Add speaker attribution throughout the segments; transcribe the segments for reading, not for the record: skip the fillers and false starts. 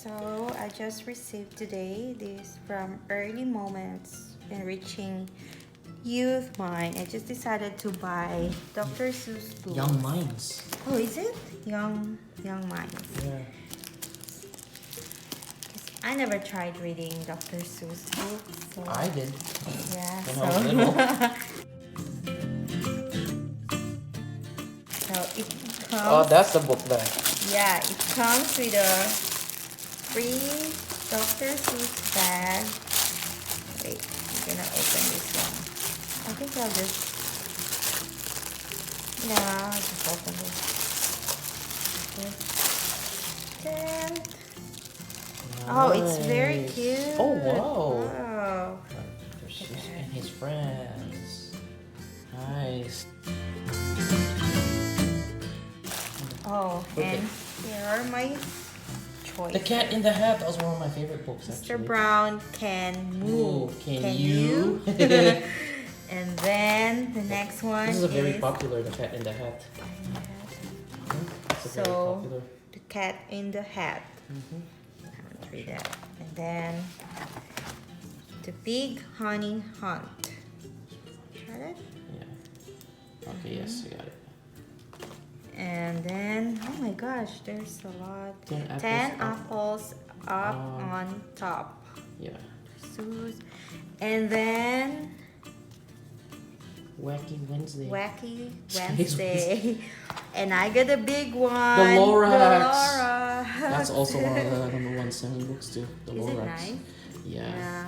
Speaker 1: So I just received today this from Early Moments Enriching Youth Mind. I just decided to buy Dr. Seuss book.
Speaker 2: Young Minds.
Speaker 1: Oh, is it? Young Minds.
Speaker 2: Yeah.
Speaker 1: I never tried reading Dr. Seuss books. So
Speaker 2: I did.
Speaker 1: yeah.
Speaker 2: When I was little.
Speaker 1: So it comes.
Speaker 2: Oh, that's the book there.
Speaker 1: Yeah, it comes with a free Dr. Seuss bag. Wait, I'm gonna open this one. I think I'll just, yeah, I'll just open this. Then, oh, it's very
Speaker 2: Nice.
Speaker 1: cute.
Speaker 2: Oh, wow.
Speaker 1: Wow.
Speaker 2: Dr. Seuss and his friends. Nice.
Speaker 1: Oh,
Speaker 2: Okay.
Speaker 1: and here are my choices.
Speaker 2: The Cat in the Hat. That was one of my favorite books,
Speaker 1: Mr.
Speaker 2: actually.
Speaker 1: Brown can move.
Speaker 2: Can you?
Speaker 1: And then the next one
Speaker 2: This is a very popular, The Cat in the Hat. It's a very
Speaker 1: So,
Speaker 2: popular.
Speaker 1: The Cat in the Hat. I haven't read that. And then The Big Honey Hunt. Got it?
Speaker 2: Yeah. Okay, yes, you got it.
Speaker 1: And then, oh my gosh, there's a lot.
Speaker 2: 10
Speaker 1: 10
Speaker 2: apples
Speaker 1: apples up on top.
Speaker 2: Yeah.
Speaker 1: Seuss. And then
Speaker 2: Wacky Wednesday.
Speaker 1: Wacky
Speaker 2: Space
Speaker 1: Wednesday. And I got a big one.
Speaker 2: The Lorax.
Speaker 1: Lorax.
Speaker 2: That's also one of the #1 selling books too. The
Speaker 1: Is it
Speaker 2: Lorax.
Speaker 1: nice?
Speaker 2: Yeah.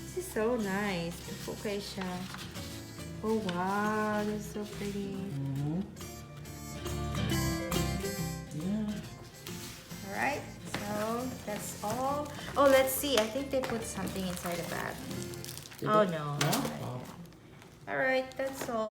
Speaker 1: This is so nice. The focaccia. Oh wow, that's so pretty.
Speaker 2: Mm-hmm. Yeah.
Speaker 1: Alright, so that's all. Oh, let's see. I think they put something inside the bag.
Speaker 2: Did
Speaker 1: Oh
Speaker 2: it?
Speaker 1: no.
Speaker 2: No? Oh.
Speaker 1: Alright, that's all.